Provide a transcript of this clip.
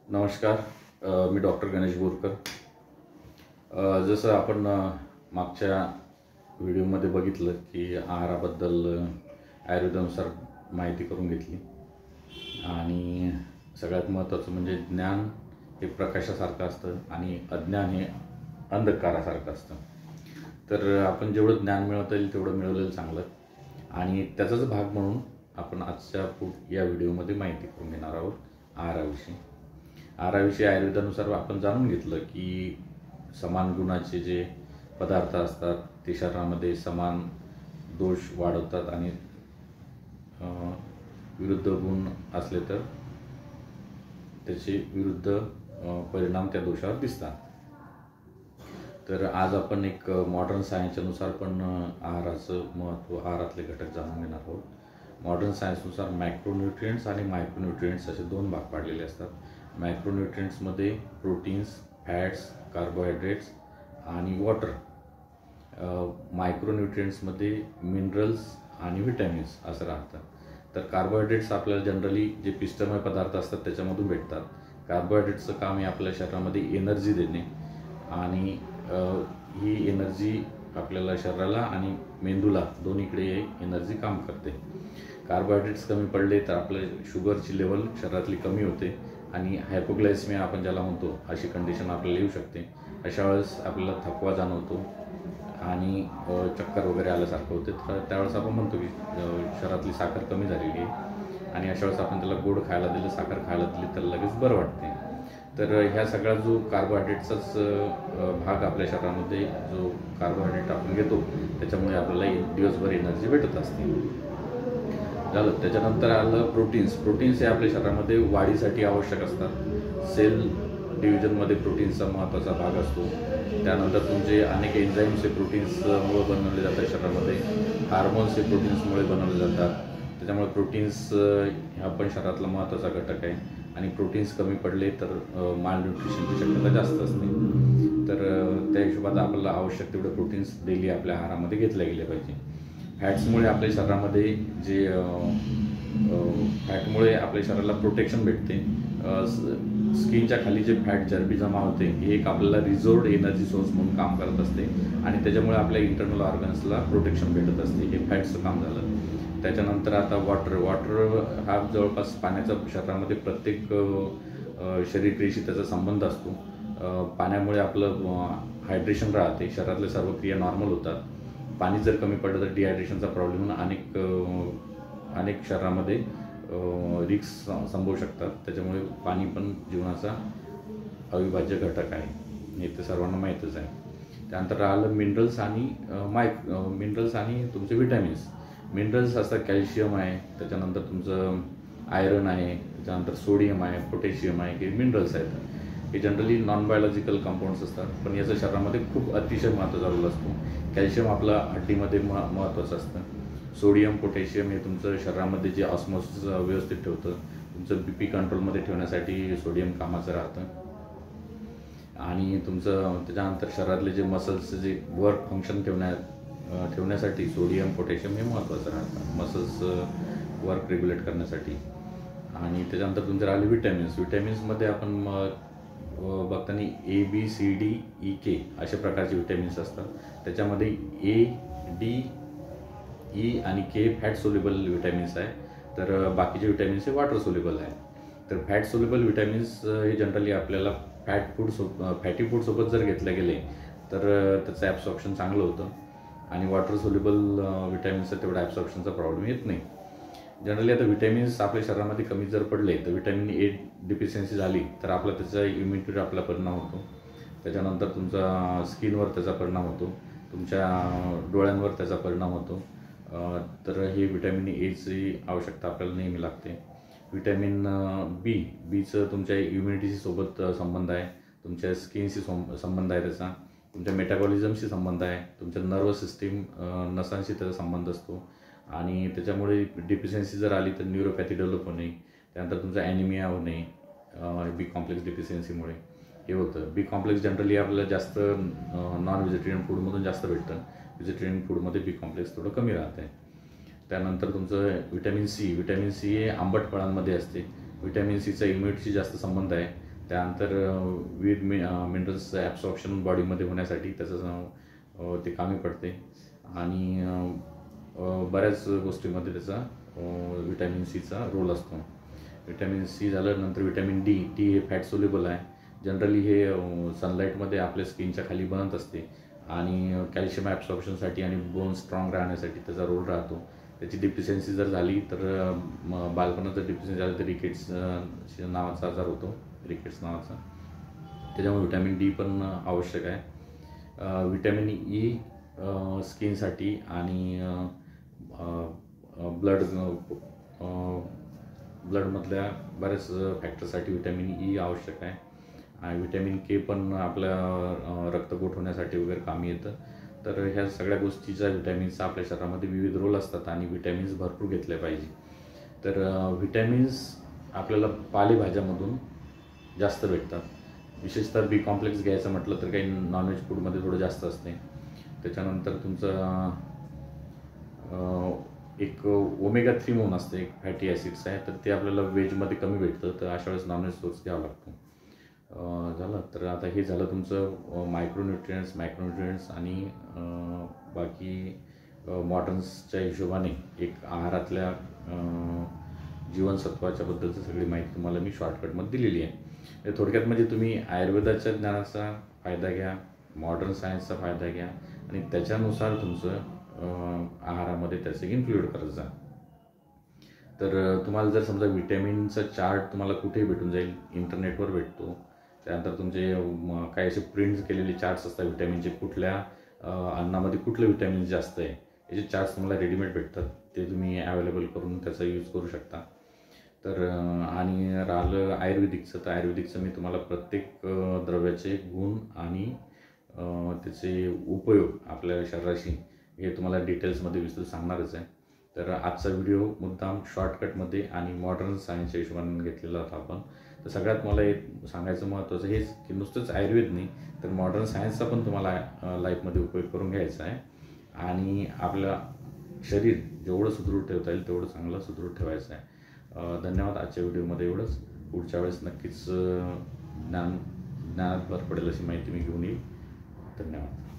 नमस्कार. मी डॉक्टर गणेश बोरकर. जसं आपण मागच्या व्हिडिओमध्ये बघितलं की आहाराबद्दल आयुर्वेदानुसार माहिती करून घेतली आणि सगळ्यात महत्त्वाचं म्हणजे ज्ञान हे प्रकाशासारखं असतं आणि अज्ञान हे अंधकारासारखं असतं. तर आपण जेवढं ज्ञान मिळवता येईल तेवढं मिळवलेलं चांगलं आणि त्याचाच भाग म्हणून आपण आजच्या या व्हिडिओमध्ये माहिती करून घेणार आहोत आहाराविषयी आयुर्वेदानुसार आपण जाणून घेतलं की समान गुणाचे जे पदार्थ असतात ते शरीरामध्ये समान दोष वाढवतात आणि विरुद्ध गुण असले तर त्याचे विरुद्ध परिणाम त्या दोषावर दिसतात. तर आज आपण एक मॉडर्न सायन्सनुसार पण आहाराचं महत्त्व, आहारातले घटक जाणून घेणार आहोत. मॉडर्न सायन्सनुसार मॅक्रोन्यूट्रिएंट्स आणि मायक्रोन्यूट्रिएंट्स असे दोन भाग पाडलेले असतात. मॅक्रोन्यूट्रिएंट्समध्ये प्रोटीन्स, फॅट्स, कार्बोहायड्रेट्स आणि वॉटर. मायक्रोन्यूट्रिएंट्समध्ये मिनरल्स आणि व्हिटॅमिन्स असं राहतं. तर कार्बोहायड्रेट्स आपल्याला जनरली जे पिष्टमय पदार्थ असतात त्याच्यामधून भेटतात. कार्बोहायड्रेट्सचं काम आहे आपल्या शरीरामध्ये एनर्जी देणे आणि ही एनर्जी आपल्याला शरीराला आणि मेंदूला दोन्हीकडे एनर्जी काम करते. कार्बोहायड्रेट्स कमी पडले तर आपलं शुगरची लेवल शरीरातली कमी होते आणि हायपोग्लायसेमिया आपण ज्याला म्हणतो अशी कंडिशन आपल्याला येऊ शकते. अशा वेळेस आपल्याला थकवा जाणवतो आणि चक्कर वगैरे आल्यासारखं होते. तर त्यावेळेस आपण म्हणतो की शरीरातली साखर कमी झालेली आहे आणि अशा वेळेस आपण त्याला गोड खायला दिलं, साखर खायला दिली तर लगेच बरं वाटते. तर ह्या सगळा जो कार्बोहायड्रेटचाच भाग आपल्या शरीरामध्ये जो कार्बोहायड्रेट आपण घेतो त्याच्यामुळे आपल्याला दिवसभर एनर्जी भेटत असते. झालं. त्याच्यानंतर आलं प्रोटीन्स हे आपल्या शरीरामध्ये वाढीसाठी आवश्यक असतात. सेल डिव्हिजनमध्ये प्रोटीन्सचा महत्त्वाचा भाग असतो. त्यानंतर तुमचे अनेक एन्झाईम्स हे प्रोटीन्समुळे बनवले जातात शरीरामध्ये. हार्मोन्स हे प्रोटीन्समुळे बनवले जातात. त्याच्यामुळे प्रोटीन्स हा पण शरीरातला महत्त्वाचा घटक आहे आणि प्रोटीन्स कमी पडले तर मालन्यूट्रिशनची शक्यता जास्त असते. तर त्या हिशोबात आपल्याला आवश्यक तेवढे प्रोटीन्स डेली आपल्या आहारामध्ये घेतले गेले पाहिजे. फॅट्समुळे आपल्या शरीरामध्ये जे फॅटमुळे आपल्या शरीराला प्रोटेक्शन भेटते. स्किनच्या खाली जे फॅट चरबी जमा होते हे एक आपल्याला रिझर्व्ड एनर्जी सोर्स म्हणून काम करत असते आणि त्याच्यामुळे आपल्या इंटरनल ऑर्गन्सला प्रोटेक्शन भेटत असते. हे फॅट्सचं काम झालं. त्याच्यानंतर आता वॉटर हा जवळपास पाण्याचा शरीरामध्ये प्रत्येक शरीरक्रियेशी त्याचा संबंध असतो. पाण्यामुळे आपलं हायड्रेशन राहते, शरीरातल्या सर्व क्रिया नॉर्मल होतात. पाणी जर कमी पडलं तर डिहायड्रेशनचा प्रॉब्लेम होऊन अनेक शरीरामध्ये रिक्स संभवू शकतात. त्याच्यामुळे पाणी पण जीवनाचा अविभाज्य घटक आहे, हे तर सर्वांना माहीतच आहे. त्यानंतर राहिलं मिनरल्स आणि तुमचे व्हिटॅमिन्स. मिनरल्स असतात कॅल्शियम आहे, त्याच्यानंतर तुमचं आयरन आहे, त्याच्यानंतर सोडियम आहे, पोटॅशियम आहे, हे मिनरल्स आहेत. हे जनरली नॉन बायोलॉजिकल कंपाऊंड्स असतात पण याचा शरीरामध्ये खूप अतिशय महत्त्वाचा रोल असतो. कॅल्शियम आपला हड्डीमध्ये महत्त्वाचं असतं. सोडियम, पोटॅशियम हे तुमचं शरीरामध्ये जे ऑस्मोसिस व्यवस्थित ठेवतं. तुमचं BP कंट्रोलमध्ये ठेवण्यासाठी सोडियम कामाचं राहतं आणि तुमचं त्याच्यानंतर शरीरातले जे मसल्सचे जे वर्क फंक्शन ठेवण्यासाठी सोडियम, पोटॅशियम हे महत्त्वाचं राहतं मसल्स वर्क रेग्युलेट करण्यासाठी. आणि त्याच्यानंतर तुमचे राहिले व्हिटॅमिन्समध्ये आपण बघताना ABCDEK अशा प्रकारचे व्हिटॅमिन्स असतात. त्याच्यामध्ये A, D, E आणि K फॅट सोल्युबल व्हिटॅमिन्स आहे. तर बाकीचे व्हिटॅमिन्स हे वॉटर सोल्युबल आहे. तर फॅट सोल्युबल व्हिटॅमिन्स हे जनरली आपल्याला फॅटी फूडसोबत जर घेतले गेले तर त्याचं ॲब्सॉर्प्शन चांगलं होतं आणि वॉटर सोल्युबल व्हिटॅमिन्सचं तेवढा ॲब्सॉर्प्शनचा प्रॉब्लेम येत नाही. जनरली आता व्हिटॅमिन्स आपल्या शरीरामध्ये कमी जर पडले तर व्हिटॅमिन A डिफिशियन्सी झाली तर आपला त्याचा इम्युनिटीवर आपला परिणाम होतो. त्याच्यानंतर तुमचा स्किनवर त्याचा परिणाम होतो, तुमच्या डोळ्यांवर त्याचा परिणाम होतो. तर हे व्हिटॅमिन Aची आवश्यकता आपल्याला नेहमी लागते. व्हिटॅमिन बीचं तुमच्या इम्युनिटीशी सोबत संबंध आहे, तुमच्या स्किनशी संबंध आहे, त्याचा तुमच्या मेटाबॉलिझमशी संबंध आहे, तुमच्या नर्वस सिस्टीम नसांशी त्याचा संबंध असतो आणि त्याच्यामुळे डिफिशियन्सी जर आली तर न्यूरोपॅथी डेव्हलप होणे, त्यानंतर तुमचा ॲनिमिया होणे B कॉम्प्लेक्स डिफिशियन्सीमुळे हे होतं. B कॉम्प्लेक्स जनरली आपल्याला जास्त नॉन व्हेजिटेरियन फूडमधून जास्त भेटतं. व्हेजिटेरियन फूडमध्ये B कॉम्प्लेक्स थोडं कमी राहतं. त्यानंतर तुमचं व्हिटॅमिन सी हे आंबट फळांमध्ये असते. व्हिटॅमिन सीचा इम्युनिटीशी जास्त संबंध आहे. त्यानंतर विविध मिनरल्स ॲब्सॉर्प्शन बॉडीमध्ये होण्यासाठी त्याचं ते कामी पडते आणि बऱ्याच गोष्टींमध्ये त्याचा विटॅमिन सीचा रोल असतो. विटॅमिन सी झालं, नंतर विटॅमिन डी हे फॅट सोल्युबल आहे. जनरली हे सनलाईटमध्ये आपल्या स्किनच्या खाली बनत असते आणि कॅल्शियम ॲब्सॉर्प्शनसाठी आणि बोन स्ट्रॉंग राहण्यासाठी त्याचा रोल राहतो. त्याची डिफिशियन्सी जर झाली तर बालपणात जर डिफिशियन्सी झाली तर रिकेट्स नावाचा आजार होतो, रिकेट्स नावाचा. त्याच्यामुळे विटॅमिन डी पण आवश्यक आहे. विटॅमिन ई स्किनसाठी आणि ब्लडमधल्या बऱ्याच फॅक्टरसाठी विटॅमिन ई आवश्यक आहे. आणि विटॅमिन के पण आपल्या रक्तगोठ होण्यासाठी वगैरे कामी येतं. तर ह्या सगळ्या गोष्टीचा विटॅमिन्सचा आपल्या शरीरामध्ये विविध रोल असतात आणि विटॅमिन्स भरपूर घेतले पाहिजे. तर विटॅमिन्स आपल्याला पालेभाज्यामधून जास्त भेटतात. विशेषतः बी कॉम्प्लेक्स घ्यायचं म्हटलं तर काही नॉनव्हेज फूडमध्ये थोडं जास्त असते. त्याच्यानंतर तुमचं एक ओमेगा 3 म्हणून असते, एक फॅटी ॲसिड्स आहे, तर ते आपल्याला व्हेजमध्ये कमी भेटतं. तर अशा वेळेस नॉनव्हेज सोर्स घ्यावा लागतो. झालं. तर आता हे झालं तुमचं मायक्रोन्युट्रियंट्स आणि बाकी मॉडर्न्सच्या हिशोबाने एक आहारातल्या जीवनसत्वाच्या बद्दलची सगळी माहिती तुम्हाला मी शॉर्टकटमध्ये दिलेली आहे. थोडक्यात म्हणजे तुम्ही आयुर्वेदाच्या ज्ञानाचा फायदा घ्या, मॉडर्न सायन्सचा फायदा घ्या आणि त्याच्यानुसार तुमचं आहारामध्ये त्याचे इन्क्लूड करत जा. तर तुम्हाला जर समजा विटॅमिनचा चार्ट तुम्हाला कुठेही भेटून जाईल, इंटरनेटवर भेटतो. त्यानंतर तुमचे काही असे प्रिंट्स केलेले चार्ट्स असतात विटॅमिनचे, कुठल्या अन्नामध्ये कुठलं विटॅमिन जास्त आहे याचे चार्ट्स तुम्हाला रेडीमेड भेटतात. ते तुम्ही अवेलेबल करून त्याचा यूज करू शकता. तर आणि राहिलं आयुर्वेदिकचं, तर आयुर्वेदिकचं मी तुम्हाला प्रत्येक द्रव्याचे गुण आणि त्याचे उपयोग आपल्या शरीराशी हे तुम्हाला डिटेल्समध्ये विस्तृत सांगणारच आहे. तर आजचा व्हिडिओ मुद्दाम शॉर्टकटमध्ये आणि मॉडर्न सायन्सच्या हिशोबाने घेतलेला होता आपण. तर सगळ्यात मला एक सांगायचं महत्त्वाचं हेच की नुसतंच आयुर्वेद नाही तर मॉडर्न सायन्सचा पण तुम्हाला लाईफमध्ये उपयोग करून घ्यायचा आहे आणि आपलं शरीर जेवढं सुदृढ ठेवता येईल तेवढं चांगलं सुदृढ ठेवायचं आहे. धन्यवाद. आजच्या व्हिडिओमध्ये एवढंच. पुढच्या वेळेस नक्कीच ज्ञानात भर पडेल अशी माहिती मी घेऊन येईल. धन्यवाद.